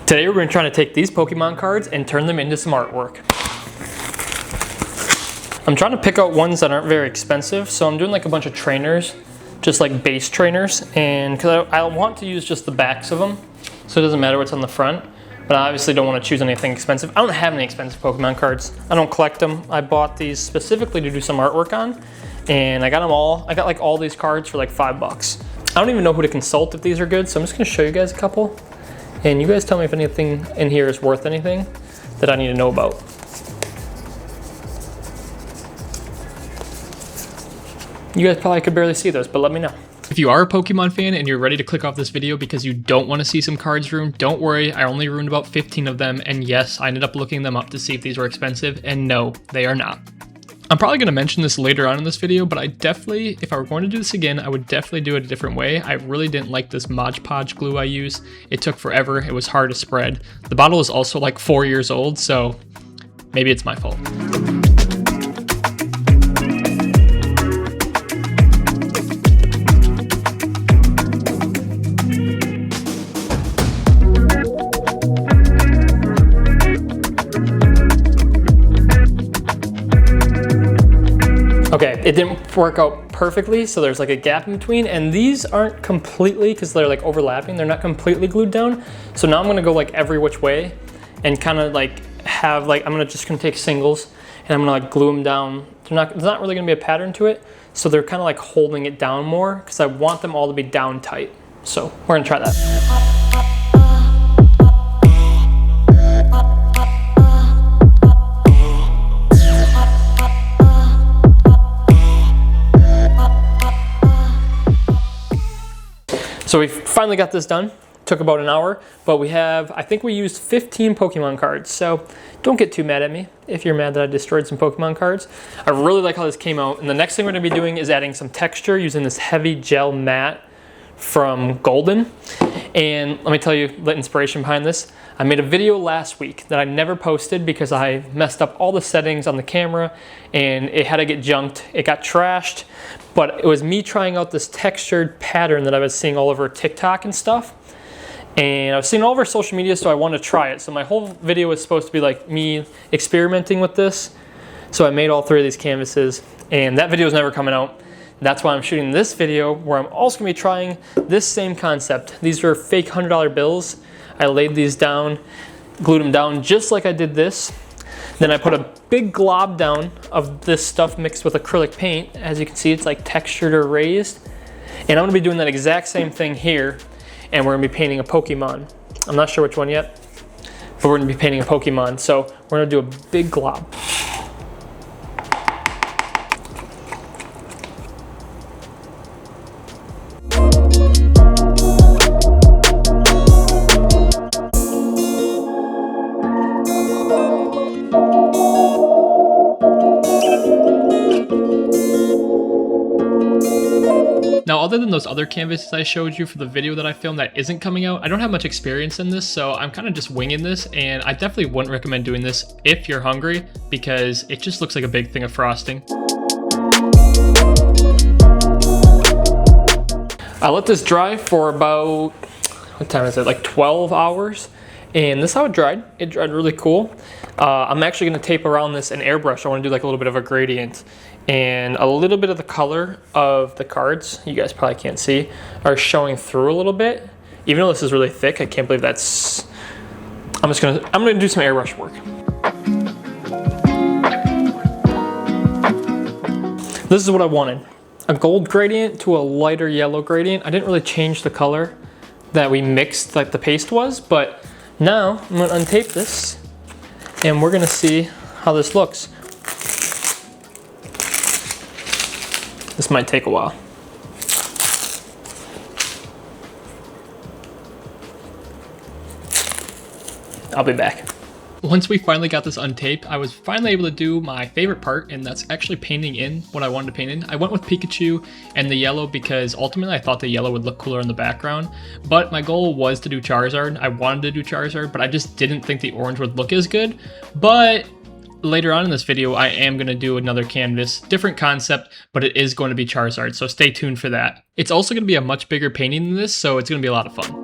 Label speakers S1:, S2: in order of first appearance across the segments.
S1: Today we're going to try to take these Pokemon cards and turn them into some artwork. I'm trying to pick out ones that aren't very expensive, so I'm doing like a bunch of trainers, just like base trainers, and because I want to use just the backs of them, so it doesn't matter what's on the front, but I obviously don't want to choose anything expensive. I don't have any expensive Pokemon cards. I don't collect them. I bought these specifically to do some artwork on, and I got them all. I got like all these cards for like $5. I don't even know who to consult if these are good, so I'm just going to show you guys a couple. And you guys tell me if anything in here is worth anything that I need to know about. You guys probably could barely see those, but let me know. If you are a Pokemon fan and you're ready to click off this video because you don't want to see some cards ruined, don't worry, I only ruined about 15 of them, and yes, I ended up looking them up to see if these were expensive, and no, they are not. I'm probably going to mention this later on in this video, but I definitely, if I were going to do this again, I would definitely do it a different way. I really didn't like this Mod Podge glue I use. It took forever. It was hard to spread. The bottle is also like 4 years old, so maybe it's my fault. Okay, it didn't work out perfectly, so there's like a gap in between, and these aren't completely, because they're like overlapping, they're not completely glued down. So now I'm gonna go like every which way and kind of like have like, I'm just gonna take singles and I'm gonna like glue them down. There's not really gonna be a pattern to it, so they're kind of like holding it down more because I want them all to be down tight. So we're gonna try that. So we finally got this done. Took about an hour, but we have, I think we used 15 Pokemon cards. So don't get too mad at me if you're mad that I destroyed some Pokemon cards. I really like how this came out. And the next thing we're gonna be doing is adding some texture using this heavy gel matte from Golden. And let me tell you the inspiration behind this. I made a video last week that I never posted because I messed up all the settings on the camera and it had to get junked. It got trashed, but it was me trying out this textured pattern that I was seeing all over TikTok and stuff. And I was seeing all over social media, so I wanted to try it. So my whole video was supposed to be like me experimenting with this. So I made all 3 of these canvases, and that video is never coming out. That's why I'm shooting this video, where I'm also gonna be trying this same concept. These are fake $100 bills. I laid these down, glued them down just like I did this. Then I put a big glob down of this stuff mixed with acrylic paint. As you can see, it's like textured or raised. And I'm gonna be doing that exact same thing here, and we're gonna be painting a Pokemon. I'm not sure which one yet, but we're gonna be painting a Pokemon. So we're gonna do a big glob. Now, other than those other canvases I showed you for the video that I filmed that isn't coming out, I don't have much experience in this, so I'm kind of just winging this, and I definitely wouldn't recommend doing this if you're hungry, because it just looks like a big thing of frosting. I let this dry for about, what time is it, like 12 hours, and this is how it dried. It dried really cool. I'm actually going to tape around this and airbrush. I want to do like a little bit of a gradient, and a little bit of the color of the cards, you guys probably can't see, are showing through a little bit. Even though this is really thick, I can't believe that's, I'm gonna do some airbrush work. This is what I wanted. A gold gradient to a lighter yellow gradient. I didn't really change the color that we mixed like the paste was, but now I'm gonna untape this and we're gonna see how this looks. This might take a while. I'll be back. Once we finally got this untaped, I was finally able to do my favorite part, and that's actually painting in what I wanted to paint in. I went with Pikachu and the yellow because ultimately I thought the yellow would look cooler in the background, but my goal was to do Charizard. I wanted to do Charizard, but I just didn't think the orange would look as good. But later on in this video, I am going to do another canvas, different concept, but it is going to be Charizard, so stay tuned for that. It's also going to be a much bigger painting than this, so it's going to be a lot of fun.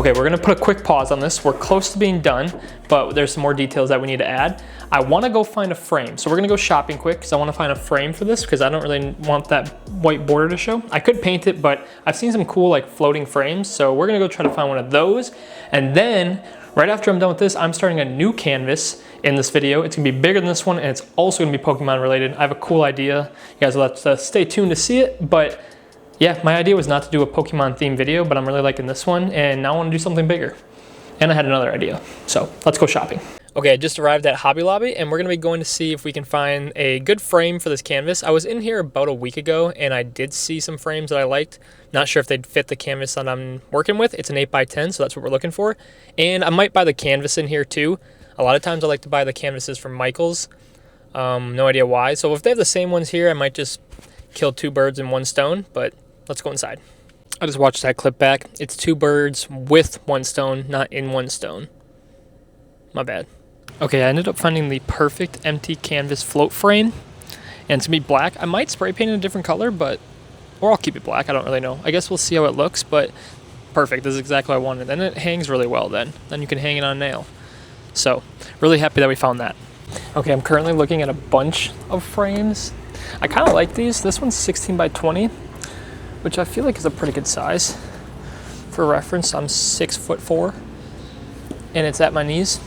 S1: Okay, we're gonna put a quick pause on this. We're close to being done, but there's some more details that we need to add. I wanna go find a frame. So we're gonna go shopping quick because I wanna find a frame for this because I don't really want that white border to show. I could paint it, but I've seen some cool like floating frames. So we're gonna go try to find one of those. And then right after I'm done with this, I'm starting a new canvas in this video. It's gonna be bigger than this one and it's also gonna be Pokemon related. I have a cool idea. You guys will have to stay tuned to see it, but yeah, my idea was not to do a Pokemon themed video, but I'm really liking this one and now I want to do something bigger. And I had another idea. So let's go shopping. Okay, I just arrived at Hobby Lobby and we're going to be going to see if we can find a good frame for this canvas. I was in here about a week ago and I did see some frames that I liked. Not sure if they'd fit the canvas that I'm working with. It's an 8x10, so that's what we're looking for. And I might buy the canvas in here too. A lot of times I like to buy the canvases from Michael's. No idea why. So if they have the same ones here, I might just kill two birds in one stone, but let's go inside. I just watched that clip back. It's two birds with one stone, not in one stone. My bad. Okay, I ended up finding the perfect empty canvas float frame. And it's gonna be black. I might spray paint it a different color, or I'll keep it black, I don't really know. I guess we'll see how it looks, but perfect, this is exactly what I wanted. And it hangs really well then. Then you can hang it on a nail. So, really happy that we found that. Okay, I'm currently looking at a bunch of frames. I kind of like these. This one's 16x20. Which I feel like is a pretty good size. For reference, I'm 6'4", and it's at my knees.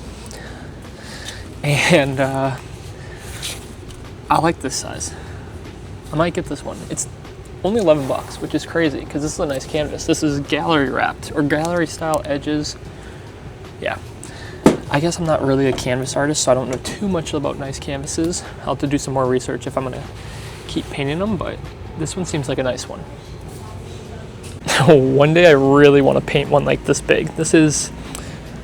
S1: And I like this size. I might get this one. It's only 11 bucks, which is crazy because this is a nice canvas. This is gallery wrapped or gallery style edges. Yeah. I guess I'm not really a canvas artist, so I don't know too much about nice canvases. I'll have to do some more research if I'm gonna keep painting them, but this one seems like a nice one. One day I really want to paint one like this big. This is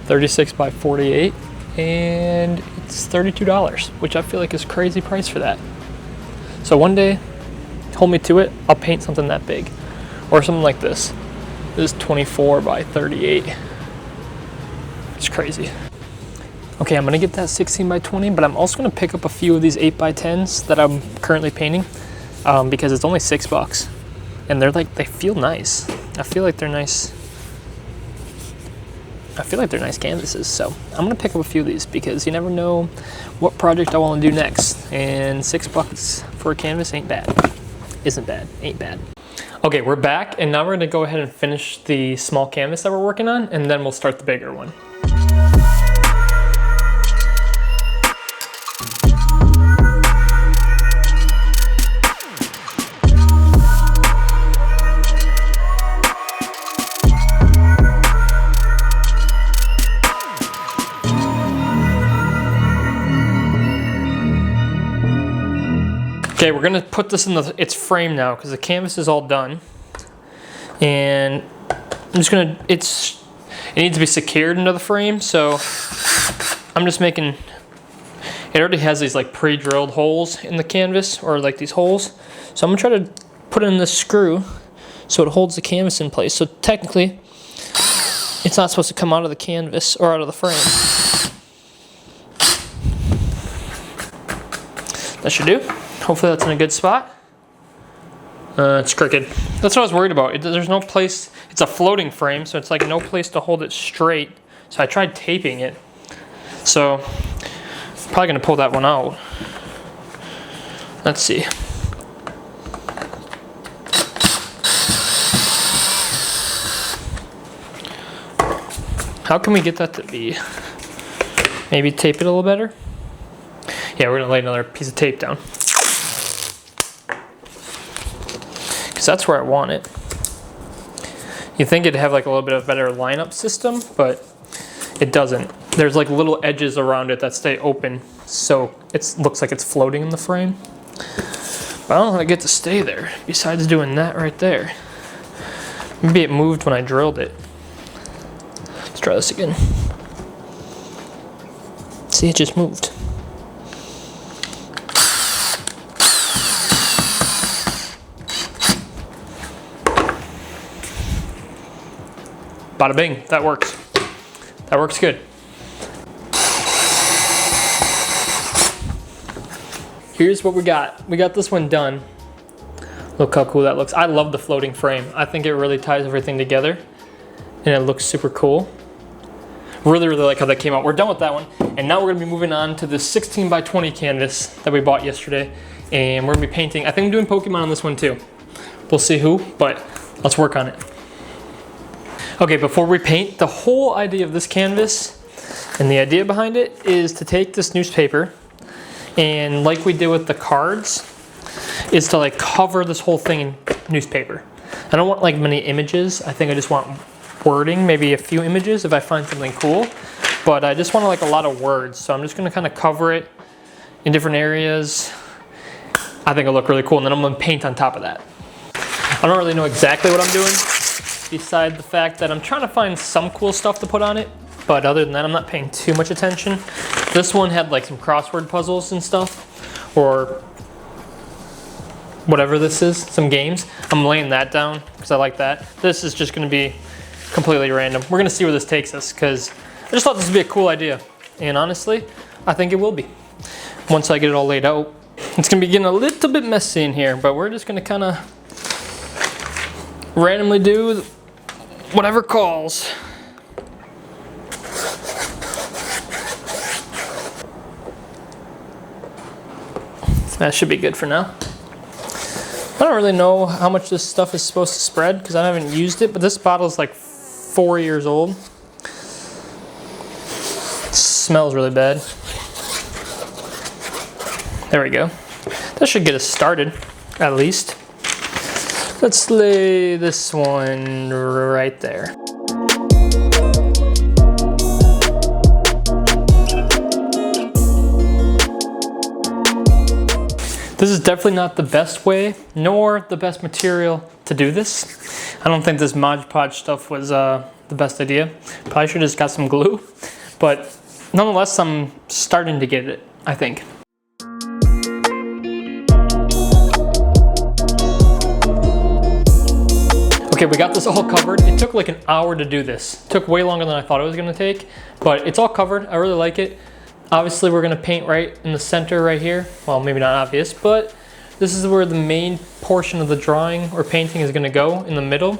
S1: 36x48 and it's $32, which I feel like is crazy price for that. So one day, hold me to it, I'll paint something that big. Or something like this. This is 24x38. It's crazy. Okay, I'm gonna get that 16x20, but I'm also gonna pick up a few of these 8x10s that I'm currently painting because it's only $6. And they're like, they feel nice. I feel like they're nice. I feel like they're nice canvases. So I'm gonna pick up a few of these because you never know what project I want to do next. And $6 for a canvas ain't bad. Isn't bad, ain't bad. Okay, we're back and now we're gonna go ahead and finish the small canvas that we're working on and then we'll start the bigger one. Okay, we're gonna put this in its frame now because the canvas is all done. And I'm just gonna, it needs to be secured into the frame, so I'm just making, it already has these like pre-drilled holes in the canvas, or like these holes. So I'm gonna try to put in this screw so it holds the canvas in place. So technically, it's not supposed to come out of the canvas or out of the frame. That should do. Hopefully that's in a good spot. It's crooked. That's what I was worried about. There's no place, it's a floating frame, so it's like no place to hold it straight. So I tried taping it. So, probably gonna pull that one out. Let's see. How can we get that to be? Maybe tape it a little better? Yeah, we're gonna lay another piece of tape down. That's where I want it. You think it'd have like a little bit of a better lineup system, but it doesn't. There's like little edges around it that stay open, so it looks like it's floating in the frame. But I don't know how to get to stay there, besides doing that right there. Maybe it moved when I drilled it. Let's try this again. See, it just moved. Bada bing, that works. That works good. Here's what we got. We got this one done. Look how cool that looks. I love the floating frame. I think it really ties everything together. and it looks super cool. Really, really like how that came out. We're done with that one, and now we're gonna be moving on to the 16 by 20 canvas that we bought yesterday, and we're gonna be painting. I think I'm doing Pokemon on this one too. We'll see who, but let's work on it. Okay, before we paint, the whole idea of this canvas and the idea behind it is to take this newspaper and, like we did with the cards, is to like cover this whole thing in newspaper. I don't want like many images. I think I just want wording, maybe a few images if I find something cool, but I just want like a lot of words. So I'm just gonna kind of cover it in different areas. I think it'll look really cool, and then I'm gonna paint on top of that. I don't really know exactly what I'm doing, besides the fact that I'm trying to find some cool stuff to put on it, but other than that, I'm not paying too much attention. This one had like some crossword puzzles and stuff, or whatever this is, some games. I'm laying that down because I like that. This is just gonna be completely random. We're gonna see where this takes us, because I just thought this would be a cool idea. And honestly, I think it will be. Once I get it all laid out. It's gonna be getting a little bit messy in here, but we're just gonna kinda randomly do whatever calls. That should be good for now. I don't really know how much this stuff is supposed to spread because I haven't used it, but this bottle is like 4 years old. It smells really bad. There we go. That should get us started, at least. Let's lay this one right there. This is definitely not the best way, nor the best material to do this. I don't think this Mod Podge stuff was the best idea. Probably should have just got some glue, but nonetheless, I'm starting to get it, I think. Okay, we got this all covered. It took like an hour to do this. It took way longer than I thought it was gonna take, but it's all covered. I really like it. Obviously, we're gonna paint right in the center right here. Well, maybe not obvious, but this is where the main portion of the drawing or painting is gonna go, in the middle.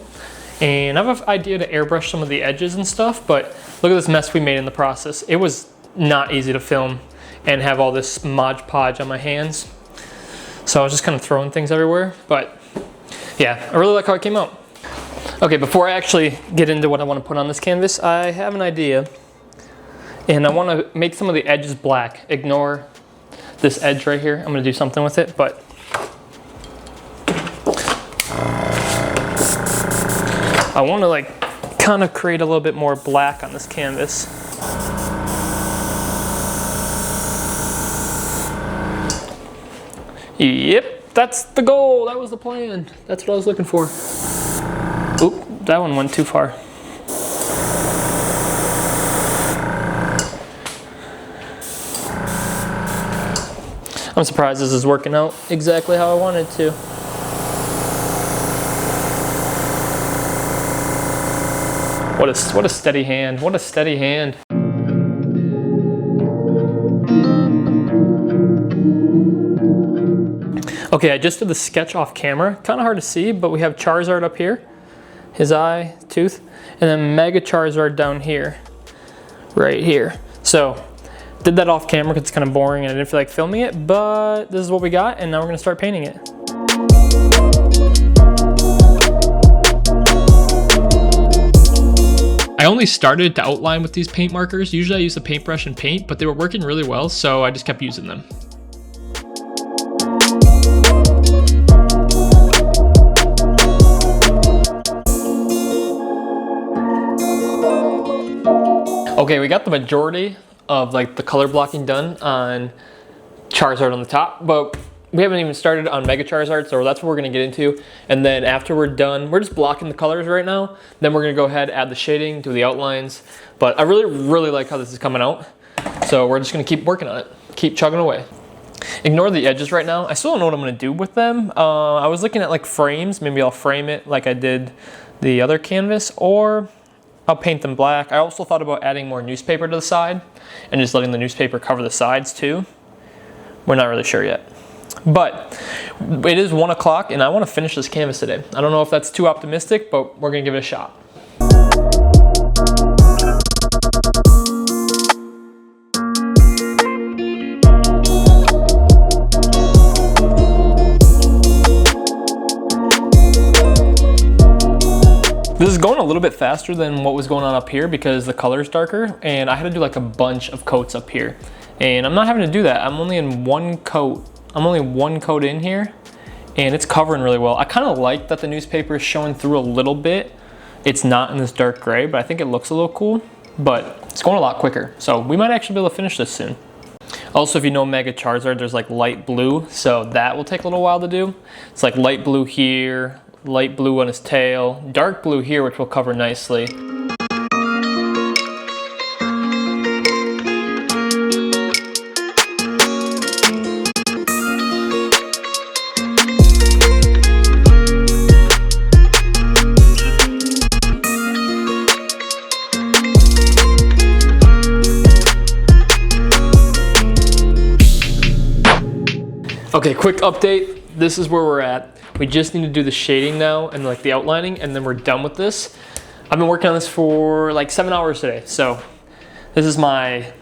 S1: And I have an idea to airbrush some of the edges and stuff, but look at this mess we made in the process. It was not easy to film and have all this Mod Podge on my hands. So I was just kind of throwing things everywhere, but yeah, I really like how it came out. Okay, before I actually get into what I want to put on this canvas, I have an idea. And I want to make some of the edges black. Ignore this edge right here. I'm going to do something with it, but I want to like kind of create a little bit more black on this canvas. Yep, that's the goal. That was the plan. That's what I was looking for. Oop, that one went too far. I'm surprised this is working out exactly how I wanted to. What a steady hand. What a steady hand. Okay, I just did the sketch off camera. Kind of hard to see, but we have Charizard up here, his eye, tooth, and then Mega Charizard down here, right here. So, did that off camera because it's kind of boring and I didn't feel like filming it, but this is what we got, and now we're gonna start painting it. I only started to outline with these paint markers. Usually I use the paintbrush and paint, but they were working really well, so I just kept using them. Okay, we got the majority of like the color blocking done on Charizard on the top, but we haven't even started on Mega Charizard, so that's what we're gonna get into. And then after we're done, we're just blocking the colors right now. Then we're gonna go ahead, add the shading, do the outlines. But I really like how this is coming out. So we're just gonna keep working on it, keep chugging away. Ignore the edges right now. I still don't know what I'm gonna do with them. I was looking at like frames. Maybe I'll frame it like I did the other canvas, or I'll paint them black. I also thought about adding more newspaper to the side and just letting the newspaper cover the sides too. We're not really sure yet. But it is 1 o'clock and I want to finish this canvas today. I don't know if that's too optimistic, but we're gonna give it a shot. This is going a little bit faster than what was going on up here because the color is darker, and I had to do like a bunch of coats up here. And I'm not having to do that. I'm only in one coat. I'm only one coat in here, and it's covering really well. I kind of like that the newspaper is showing through a little bit. It's not in this dark gray, but I think it looks a little cool, but it's going a lot quicker. So we might actually be able to finish this soon. Also, if you know Mega Charizard, there's like light blue, so that will take a little while to do. It's like light blue here, light blue on his tail, dark blue here, which will cover nicely. Okay, quick update. This is where we're at. We just need to do the shading now and like the outlining, and then we're done with this. I've been working on this for like 7 hours today. So this is my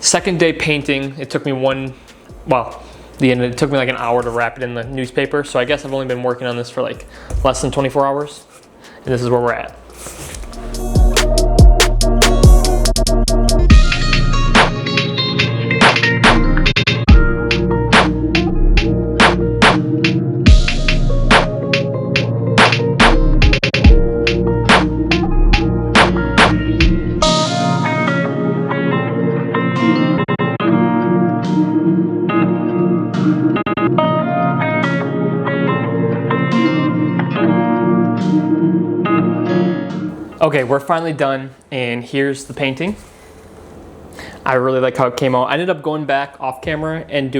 S1: second day painting. It took me it took me like an hour to wrap it in the newspaper. So I guess I've only been working on this for like less than 24 hours. And this is where we're at. Okay, we're finally done, and here's the painting. I really like how it came out. I ended up going back off camera and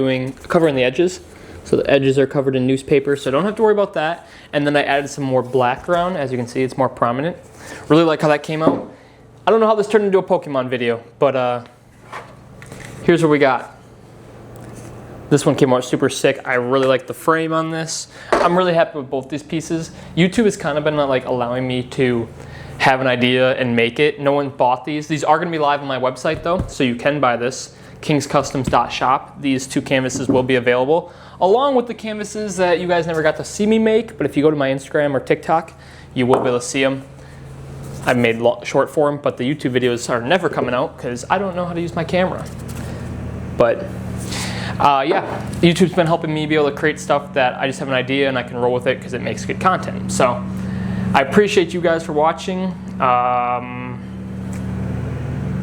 S1: covering the edges. So the edges are covered in newspaper, so don't have to worry about that. And then I added some more black around. As you can see, it's more prominent. Really like how that came out. I don't know how this turned into a Pokemon video, but here's what we got. This one came out super sick. I really like the frame on this. I'm really happy with both these pieces. YouTube has kind of been like allowing me to have an idea and make it. No one bought these. These are gonna be live on my website though, so you can buy this, kingscustoms.shop. These two canvases will be available, along with the canvases that you guys never got to see me make, but if you go to my Instagram or TikTok, you will be able to see them. I've made short form, but the YouTube videos are never coming out because I don't know how to use my camera. But yeah, YouTube's been helping me be able to create stuff that I just have an idea and I can roll with it because it makes good content. So I appreciate you guys for watching.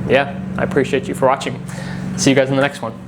S1: Yeah, I appreciate you for watching. See you guys in the next one.